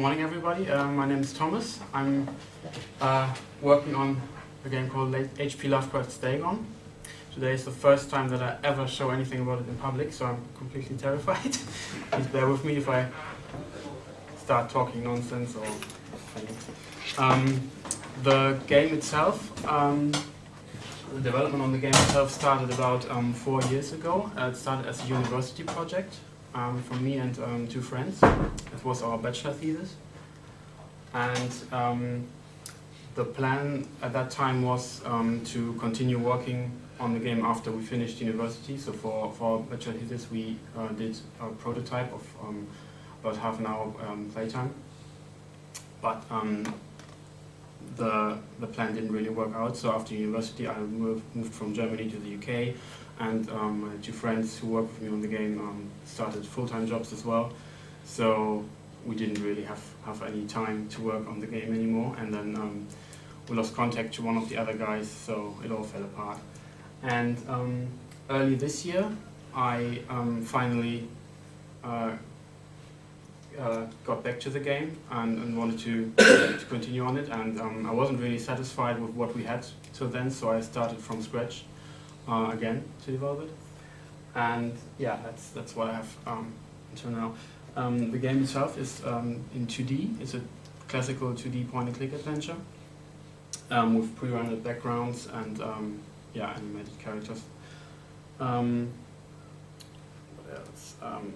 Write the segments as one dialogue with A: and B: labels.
A: Morning, everybody. My name is Thomas. I'm working on a game called H.P. Lovecraft's Dagon. Today is the first time that I ever show anything about it in public, so I'm completely terrified. Please bear with me if I start talking nonsense or anything. The game itself, the development on the game itself started about 4 years ago. It started as a university project from me and two friends. It was our bachelor thesis. And the plan at that time was to continue working on the game after we finished university. So for our bachelor thesis we did a prototype of about half an hour playtime. But the plan didn't really work out, so after university I moved from Germany to the UK, and my two friends who worked with me on the game started full-time jobs as well, so we didn't really have any time to work on the game anymore, and then we lost contact to one of the other guys, so it all fell apart. And early this year I finally got back to the game and wanted to continue on it, and I wasn't really satisfied with what we had till then, so I started from scratch again to develop it. And yeah, that's what I have until now. The game itself is in 2D. It's a classical 2D point-and-click adventure with pre-rendered backgrounds and yeah, animated characters.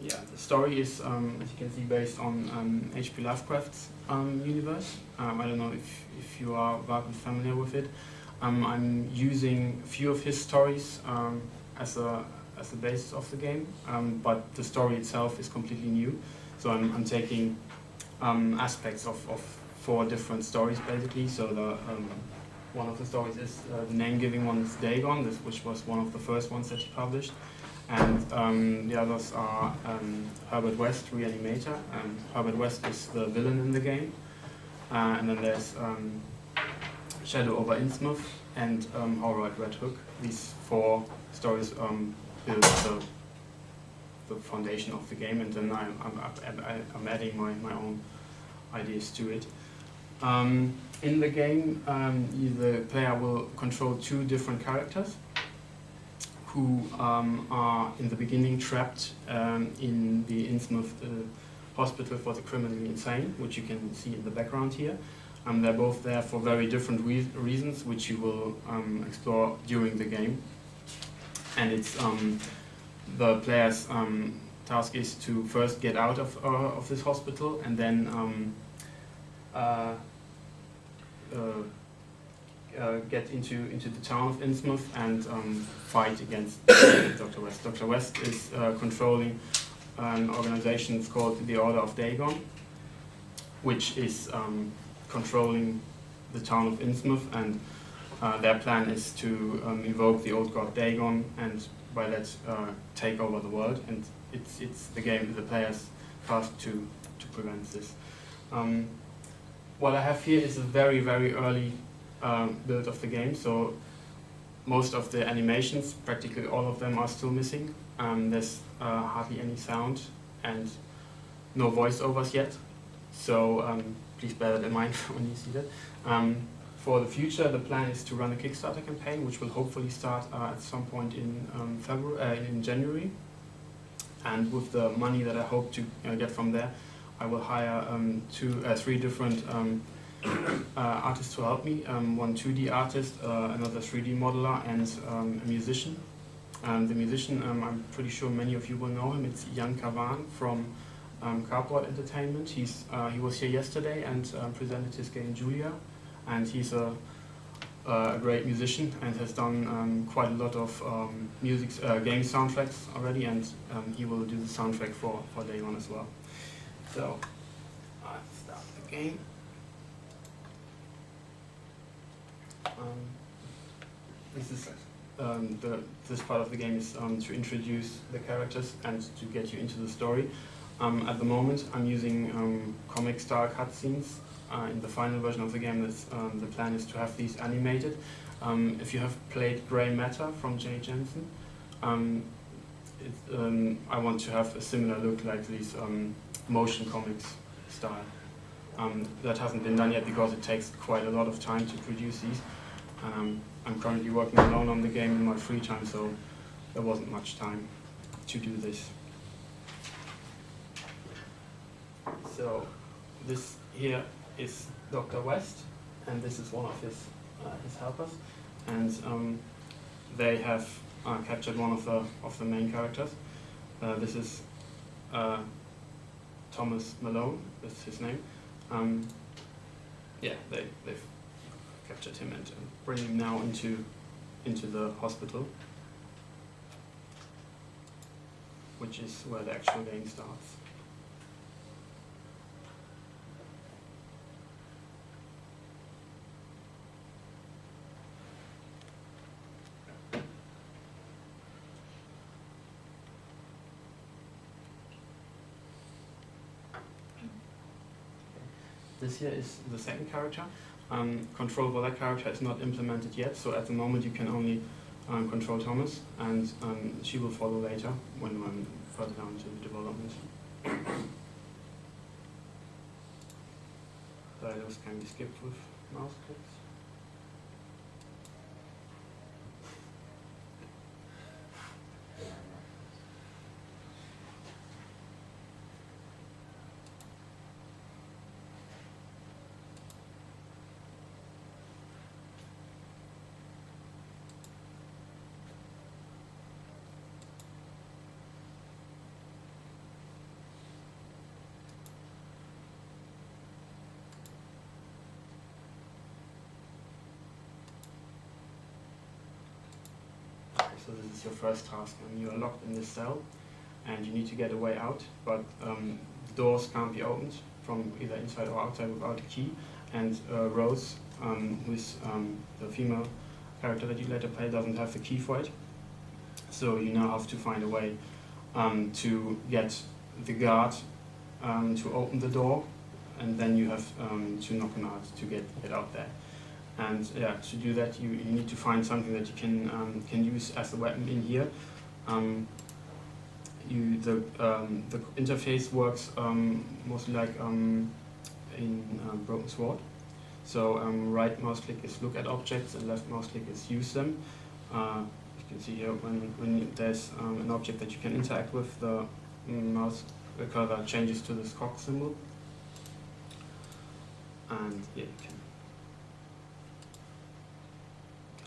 A: Yeah, the story is, as you can see, based on H.P. Lovecraft's universe. I don't know if you are vaguely familiar with it. I'm using a few of his stories as a basis of the game, but the story itself is completely new. So I'm taking aspects of 4 different stories, basically. So one of the stories is the name-giving one is Dagon, which was one of the first ones that he published. And the others are Herbert West, Reanimator. Herbert West is the villain in the game. And then there's Shadow over Innsmouth and Horror at Red Hook. These 4 stories build the foundation of the game, and then I'm adding my own ideas to it. In the game, the player will control 2 different characters who are in the beginning trapped in the Innsmouth hospital for the criminally insane, which you can see in the background here. They're both there for very different reasons, which you will explore during the game. And it's the player's task is to first get out of this hospital and then get into the town of Innsmouth and fight against Dr. West. Dr. West is controlling an organization called the Order of Dagon, which is controlling the town of Innsmouth, and their plan is to invoke the old god Dagon and by that take over the world. And it's the player's task to prevent this. What I have here is a very, very early build of the game, so most of the animations, practically all of them, are still missing. There's hardly any sound and no voiceovers yet, so please bear that in mind when you see that. For the future, the plan is to run a Kickstarter campaign, which will hopefully start at some point in January. And with the money that I hope to get from there, I will hire 3 different artists to help me. One 2D artist, another 3D modeler, and a musician. The musician, I'm pretty sure many of you will know him. It's Jan Kavan from Cardboard Entertainment. He was here yesterday and presented his game Julia, and he's a great musician and has done quite a lot of game soundtracks already, and he will do the soundtrack for Dagon as well. So let's start the game. This part of the game is to introduce the characters and to get you into the story. At the moment, I'm using comic-style cutscenes. In the final version of the game, the plan is to have these animated. If you have played Grey Matter from Jay Jensen, I want to have a similar look like these motion comics style. That hasn't been done yet because it takes quite a lot of time to produce these. I'm currently working alone on the game in my free time, so there wasn't much time to do this. So this here is Dr. West, and this is one of his helpers, and they have captured one of the main characters. This is Thomas Malone, that's his name. Yeah, they've captured him and bring him now into the hospital, which is where the actual game starts. This here is the second character. Control for that character is not implemented yet, so at the moment you can only control Thomas, and she will follow later when further down into the development. Dialogues can be skipped with mouse clicks. So this is your first task, and you are locked in this cell, and you need to get a way out, but the doors can't be opened from either inside or outside without a key, and Rose, who's the female character that you later play, doesn't have the key for it, so you now have to find a way to get the guard to open the door, and then you have to knock him out to get out there. And yeah, to do that, you need to find something that you can use as a weapon in here. The interface works mostly like in Broken Sword. So right mouse click is look at objects, and left mouse click is use them. You can see here when there's an object that you can interact with, the mouse cursor changes to this cock symbol, and yeah, you can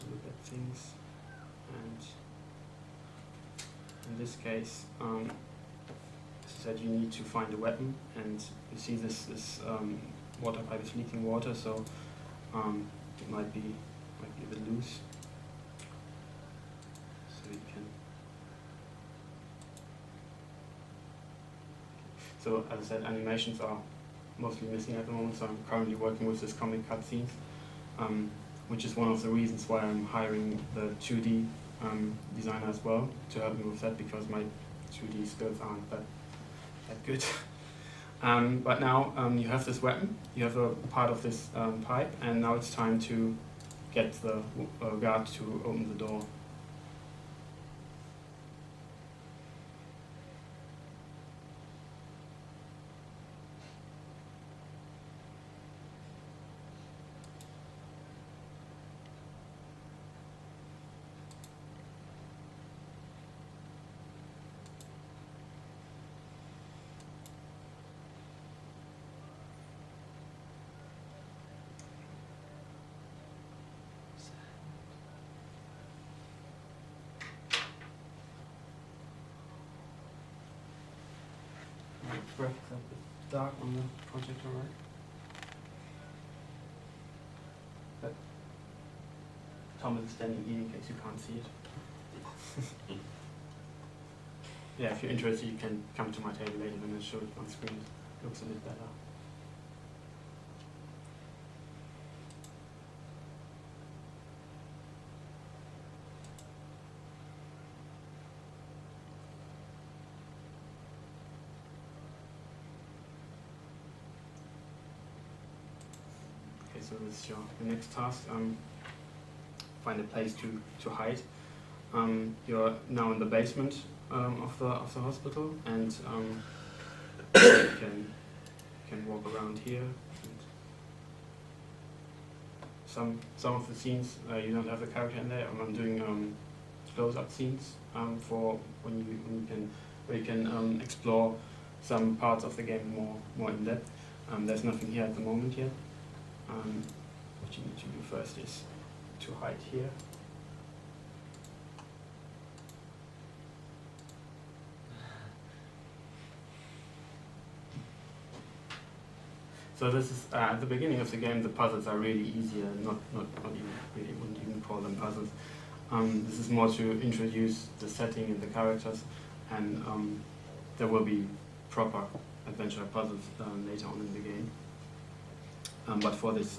A: look at things. And in this case, as I said, you need to find a weapon, and you see this water pipe is leaking water, so it might be a bit loose. So you can. So as I said, animations are mostly missing at the moment, so I'm currently working with this comic cutscenes, which is one of the reasons why I'm hiring the 2D designer as well to help me with that, because my 2D skills aren't that good. But now you have this weapon, you have a part of this pipe, and now it's time to get the guard to open the door. Treff is a bit dark on the projector, right? But Thomas is standing here in case you can't see it. Yeah, if you're interested, you can come to my table later when I show it on screen. It looks a bit better. So this is your next task. Find a place to hide. You're now in the basement of the hospital, and you can walk around here. some of the scenes you don't have the character in there. I'm doing close-up scenes for when you can explore some parts of the game more in depth. There's nothing here at the moment yet. What you need to do first is to hide here. So this is at the beginning of the game. The puzzles are really easy, not even really, wouldn't even call them puzzles. This is more to introduce the setting and the characters, and there will be proper adventure puzzles later on in the game. But for this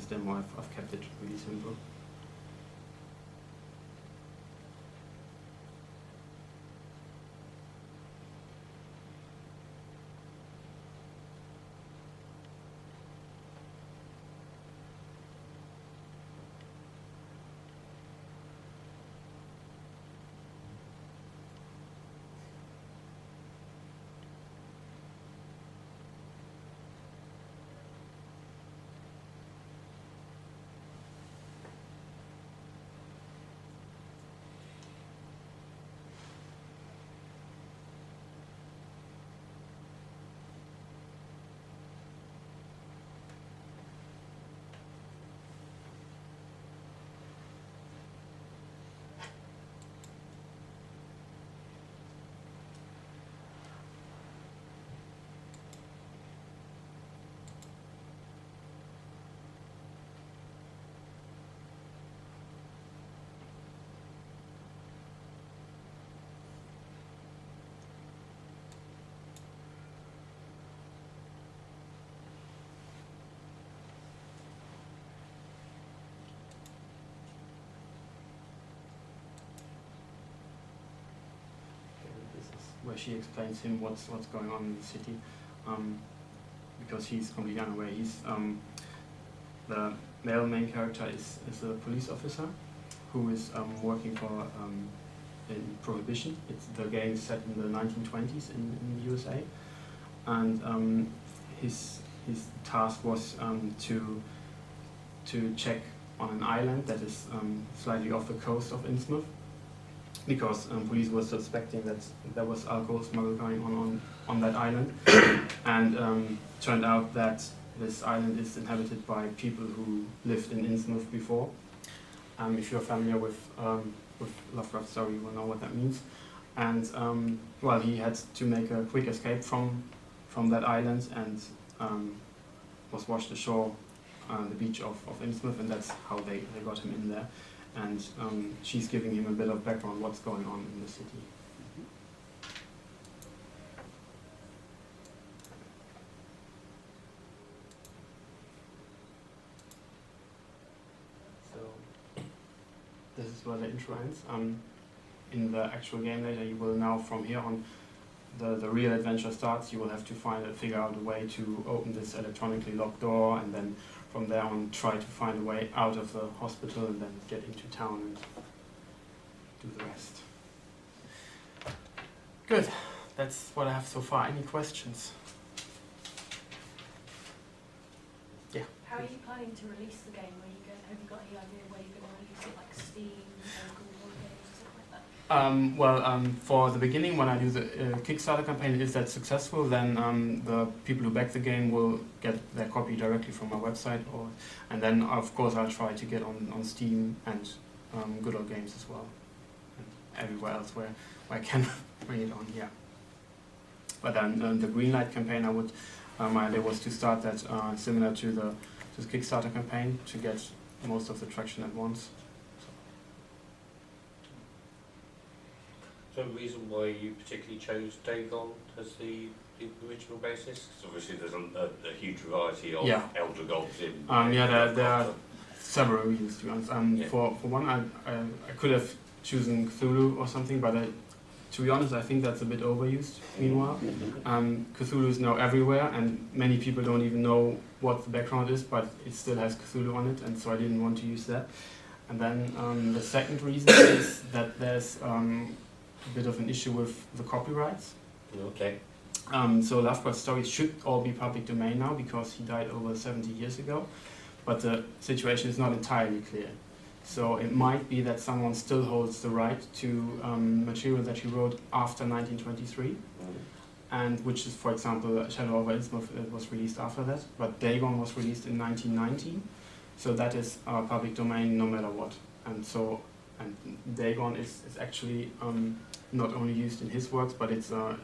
A: demo, I've kept it really simple. Where she explains him what's going on in the city, because he's completely unaware. He's the male main character is a police officer who is working for in Prohibition. The game is set in the 1920s in the USA, and his task was to check on an island that is slightly off the coast of Innsmouth, because police were suspecting that there was alcohol smuggle going on that island, and turned out that this island is inhabited by people who lived in Innsmouth before. If you're familiar with Lovecraft's story, you will know what that means. And well, he had to make a quick escape from that island, and was washed ashore the beach of Innsmouth, and that's how they got him in there. And she's giving him a bit of background what's going on in the city. So this is where the intro ends. In the actual game later, you will now, from here on, the real adventure starts. You will have to figure out a way to open this electronically locked door, and then from there on try to find a way out of the hospital, and then get into town and do the rest. Good. That's what I have so far. Any questions? Yeah.
B: How are you planning to release the game? Have you got any idea where you're going to release it, like Steam, Google Games, something like that?
A: Well, for the beginning, when I do the Kickstarter campaign, if that's successful, then the people who back the game will get their copy directly from my website, and then of course I'll try to get on Steam and Good Old Games as well, and everywhere else where I can bring it on. Yeah. But then the Greenlight campaign, my idea was to start that similar to the Kickstarter campaign, to get most of the traction at once.
C: So the reason why you particularly chose Dagon as the original basis? Because obviously there's a huge variety of elder gods in.
A: There are several reasons, to be honest.
C: Yeah.
A: For one, I could have chosen Cthulhu or something, but to be honest, I think that's a bit overused. Meanwhile, Cthulhu is now everywhere, and many people don't even know what the background is, but it still has Cthulhu on it, and so I didn't want to use that. And then the second reason is that there's a bit of an issue with the copyrights.
C: Okay.
A: So Lovecraft's stories should all be public domain now, because he died over 70 years ago. but the situation is not entirely clear. So it might be that someone still holds the right to material that he wrote after 1923, and which is, for example, Shadow over Innsmouth was released after that, but Dagon was released in 1919, so that is public domain no matter what. And so, and Dagon is actually not only used in his works, but it's a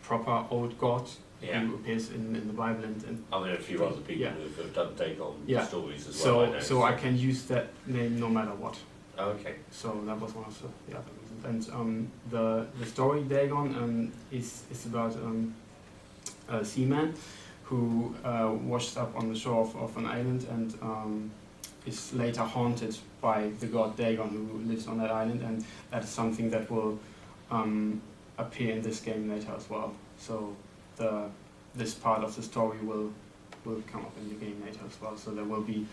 A: proper old god who appears in the Bible. And
C: I mean, a few other people have done Dagon stories as
A: well.
C: So,
A: so I can use that name no matter what.
C: Okay.
A: So that was one of the other reasons. And the story Dagon is about a seaman who washed up on the shore of an island and is later haunted by the god Dagon, who lives on that island, and that is something that will appear in this game later as well. So this part of the story will come up in the game later as well. So there will be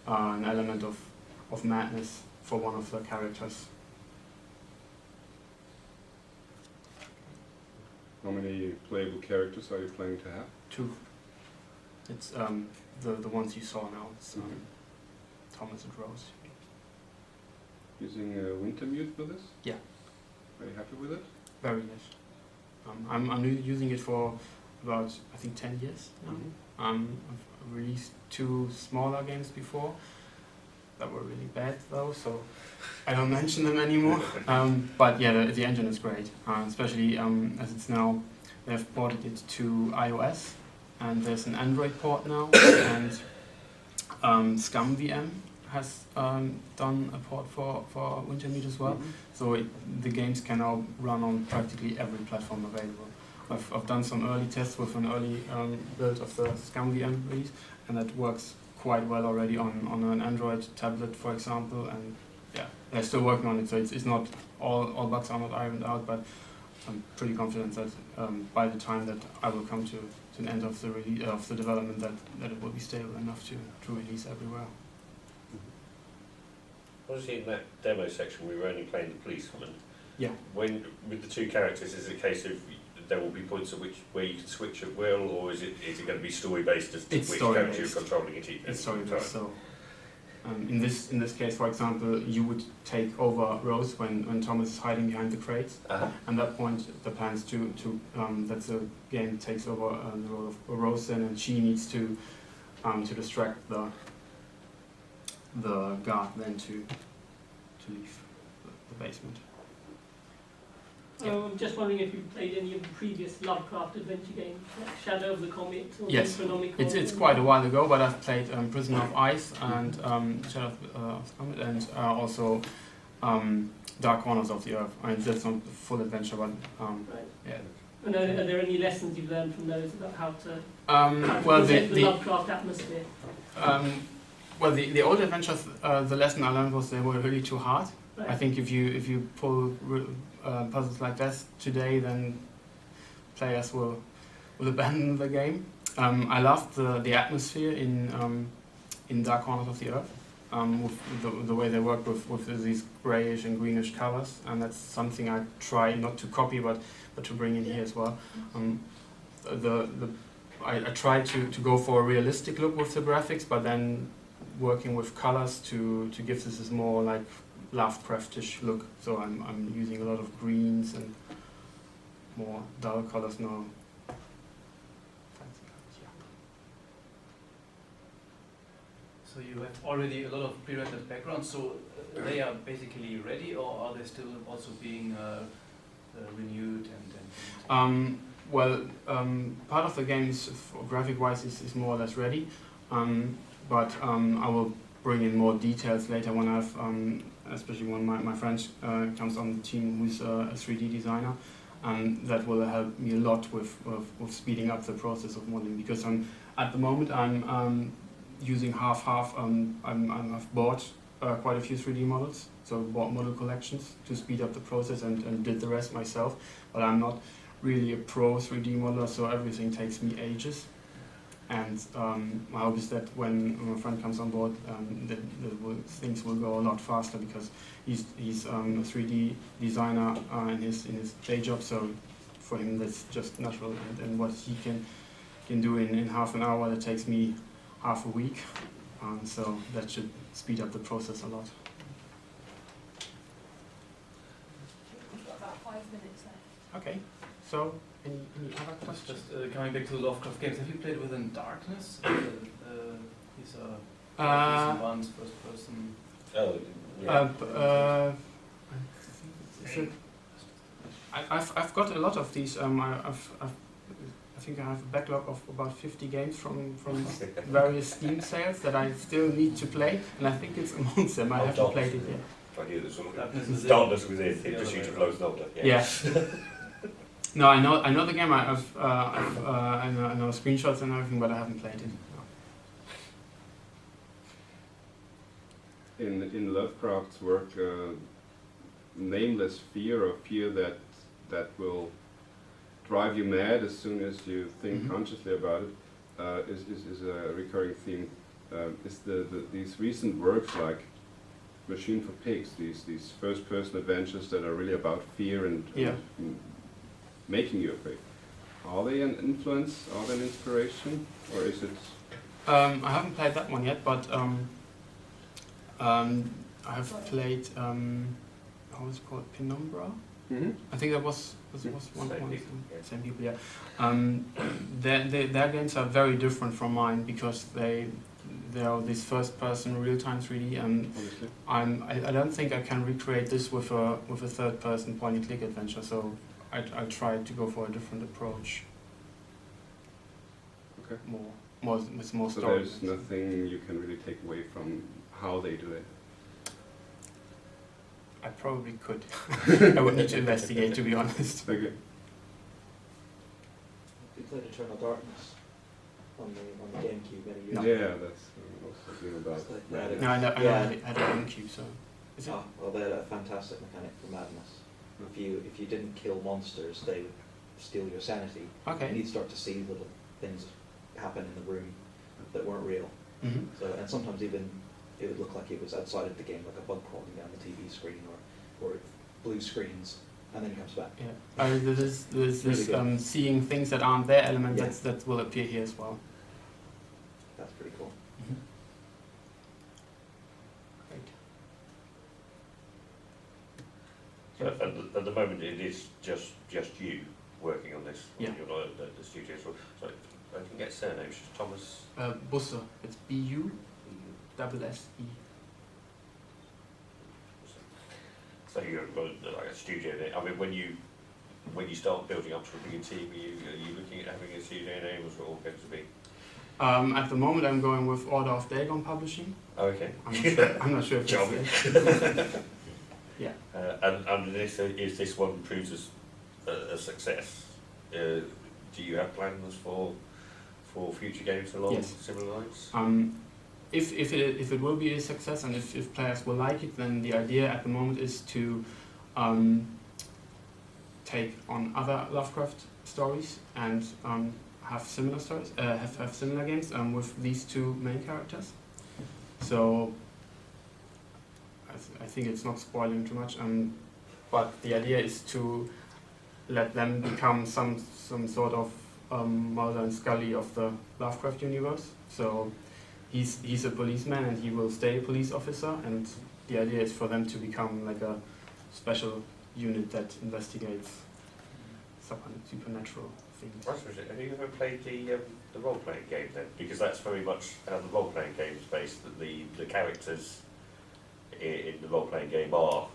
A: an element of madness for one of the characters.
D: How many playable characters are you planning to have?
A: 2. It's the ones you saw now. It's Thomas and Rose.
D: Using Wintermute for this?
A: Yeah.
D: Are you happy with it?
A: Very nice. I'm using it for about, I think, 10 years now. I've released 2 smaller games before that were really bad though, so I don't mention them anymore. But yeah, the engine is great, especially as it's now, they've ported it to iOS, and there's an Android port now, and ScumVM has done a port for Wintermute as well. So the games can now run on practically every platform available. I've done some early tests with an early build of the ScumVM release, and that works quite well already on an Android tablet, for example. And yeah, they're still working on it, so it's not all bugs are not ironed out, but I'm pretty confident that by the time that I will come to an end of the release of the development, that it will be stable enough to release everywhere.
C: Obviously, in that demo section, we were only playing the policeman.
A: Yeah.
C: When with the 2 characters, is it a case of there will be points at where you can switch at will, or is it going to be story based as to which character you're controlling it?
A: It's story based. So in this case, for example, you would take over Rose when Thomas is hiding behind the crates. And at that point, the plan is to that the game takes over the role of Rose, and she needs to distract the guard then to leave the basement.
E: I'm just wondering if you've played any of the previous Lovecraft adventure games, like Shadow of the Comet or
A: Yes, it's quite a while ago, but I've played Prison of Ice and Shadow of the Comet, and also Dark Corners of the Earth. I mean, that's not a full adventure, but yeah.
E: And are there any lessons you've learned from those about how to
A: present
E: the Lovecraft atmosphere?
A: Well, the old adventures, the lesson I learned was they were really too hard.
E: Right.
A: I think if you pull puzzles like that today, then players will abandon the game. I loved the atmosphere in Dark Corners of the Earth, with the way they work with these greyish and greenish colors, and that's something I try not to copy, but to bring in here as well. I try to go for a realistic look with the graphics, but then working with colors to give this more like Lovecraftish look. So I'm using a lot of greens and more dull colors now. Fancy colors, yeah.
F: So you have already a lot of pre-rendered backgrounds, so they are basically ready, or are they still also being renewed and
A: Well, part of the game is, graphic-wise, is more or less ready, but I will bring in more details later when I've, especially when my friend comes on the team who's a 3D designer, that will help me a lot with speeding up the process of modeling, because at the moment I'm using half-half. I've bought quite a few 3D models, so bought model collections to speed up the process and did the rest myself, but I'm not really a pro 3D modeler, so everything takes me ages. And my hope is that when my friend comes on board, things will go a lot faster, because he's a 3D designer in his day job, so for him that's just natural. And what he can do in half an hour, that takes me half a week, so that should speed up the process a lot.
B: We've got about 5 minutes left.
A: Okay, so any other questions?
F: Just coming back to the Lovecraft games, have you played Within Darkness? These are recent ones, first person.
C: Oh, yeah.
A: I've got a lot of these. I think I have a backlog of about 50 games from various Steam sales that I still need to play, and I think it's amongst them. I haven't played it yet.
C: I knew there's something. Darkness was in Pursuit of Lost Older.
A: Yeah. No, I know the game. I know screenshots and everything, but I haven't played it. No.
D: In Lovecraft's work, nameless fear, or fear that will drive you mad as soon as you think consciously about it, is a recurring theme. Is these recent works like Machine for Pigs, these first-person adventures that are really about fear and making you afraid. Are they an influence? Are they an inspiration? Or is it?
A: I haven't played that one yet, but I have played. How is it called? Penumbra. I think that was one point. Same people, yeah. Their games are very different from mine because they are this first-person real-time 3D, and I don't think I can recreate this with a third-person point-and-click adventure. So I tried to go for a different approach.
D: Okay.
A: With more
D: so
A: story.
D: There's nothing you can really take away from how they do it.
A: I probably could. I would need to investigate, to be honest.
D: Okay.
G: You played Eternal Darkness on the GameCube many years
A: No.
G: ago.
D: Yeah, that's what I was thinking about.
G: It's like
D: Madness.
A: No, I had a GameCube, so. Is it?
G: Ah, well, they had a fantastic mechanic for Madness. If you didn't kill monsters, they would steal your sanity. And
A: Okay.
G: you'd start to see little things happen in the room that weren't real.
A: Mm-hmm.
G: So, and sometimes even it would look like it was outside of the game, like a bug crawling down the TV screen or blue screens, and then it comes back.
A: Yeah. There's this
G: Really good.
A: seeing things that aren't there element
G: Yeah.
A: that will appear here as well.
G: That's pretty cool.
A: Great.
C: So at the moment, it is just you working on this.
A: Yeah.
C: You're not at the studio. So I can get surnames. Thomas.
A: Busse. It's B-U-S-S-E.
C: So you're like a studio name. I mean, when you start building up to a bigger team, are you looking at having a studio name, or is it all going to be?
A: At the moment, I'm going with Order of Dagon Publishing.
C: Oh, okay.
A: I'm not sure if
C: Job.
A: it's yeah.
C: And if this one proves as a success, do you have plans for future games along
A: Yes.
C: similar lines?
A: If it will be a success and if players will like it, then the idea at the moment is to take on other Lovecraft stories and have similar stories, have similar games with these two main characters. So I think it's not spoiling too much, but the idea is to let them become some sort of Mulder and Scully of the Lovecraft universe. So he's a policeman and he will stay a police officer, and the idea is for them to become like a special unit that investigates supernatural things.
C: Have you ever played the role-playing game then? Because that's very much how the role-playing game is based, that the characters in the role-playing game are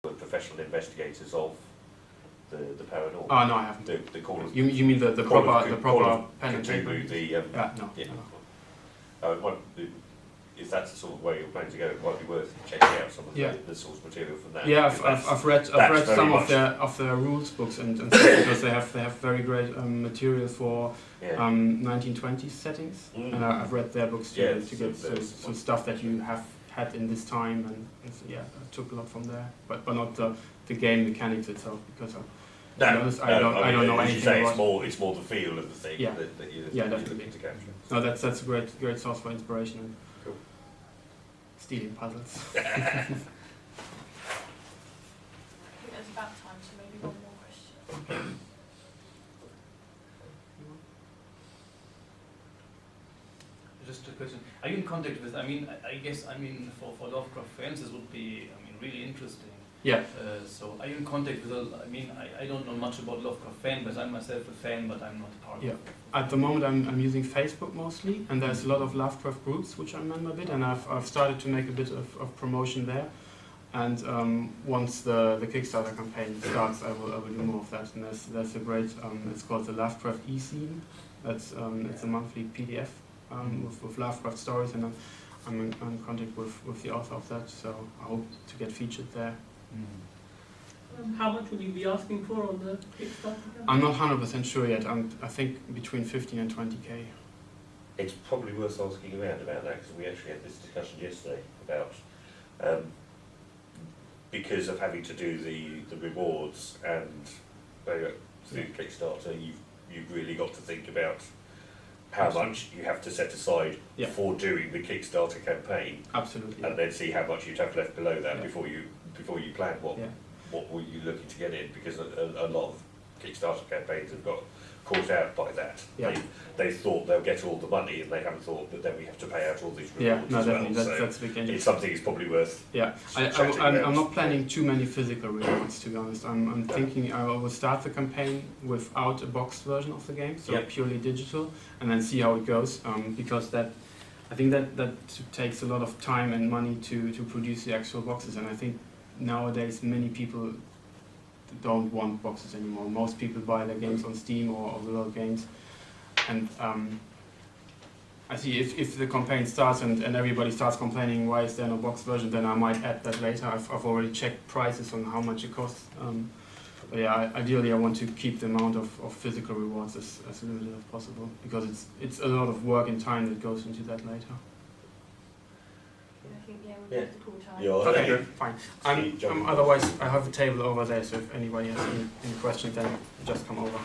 C: the professional investigators of the paranormal.
A: Oh no, I haven't.
C: The Call of
A: You mean the proper pen and paper?
C: No.
A: Yeah.
C: If that's the sort of way you're planning to go, it might be worth checking out some of the source material from that.
A: Yeah, I've read some of their rules books and stuff, because they have very great material for 1920s settings, and I've read their books to get some stuff that you have had in this time, and so, yeah, I took a lot from there, but not the game mechanics itself, because I don't know anything about.
C: It's more the feel of the thing that you're looking to capture.
A: No, that's a great source for inspiration and
C: cool.
A: Stealing puzzles.
B: I think there's about time, so maybe one more question.
F: just a question. Are you in contact with, I guess, for Lovecraft fans, this would be, really interesting.
A: Yeah.
F: So are you in contact with, I don't know much about Lovecraft fan, but I'm myself a fan, but I'm not part of it.
A: At the moment I'm using Facebook mostly, and there's a lot of Lovecraft groups which I'm member a bit, and I've started to make a bit of promotion there. And once the Kickstarter campaign starts, I will do more of that. And there's a great, it's called the Lovecraft e-scene. That's it's a monthly PDF with Lovecraft stories, and I'm in contact with the author of that. So I hope to get featured there.
E: How much will you be asking for on the Kickstarter campaign?
A: I'm not 100% sure yet. I think between 15 and 20k.
C: It's probably worth asking around about that, because we actually had this discussion yesterday about because of having to do the rewards and through Kickstarter, you've really got to think about how much you have to set aside for doing the Kickstarter campaign.
A: Absolutely.
C: And then see how much you'd have left below that before you plan what were you looking to get in, because a lot of Kickstarter campaigns have got caught out by that.
A: Yeah.
C: They thought they'll get all the money, and they haven't thought that then we have to pay out all these rewards as well.
A: That's the beginning.
C: It's something that's probably worth.
A: Yeah, I'm not planning too many physical rewards, to be honest. I'm thinking I will start the campaign without a boxed version of the game, so purely digital, and then see how it goes. Because I think that takes a lot of time and money to produce the actual boxes, and I think nowadays many people don't want boxes anymore. Most people buy their games on Steam or real games, and I see if the campaign starts and everybody starts complaining why is there no box version, then I might add that later. I've already checked prices on how much it costs. But yeah, ideally I want to keep the amount of physical rewards as limited as possible, because it's a lot of work and time that goes into that later.
B: I think, we'll have to call time.
A: Okay, good, fine. Otherwise, I have a table over there, so if anybody has any questions, then just come over.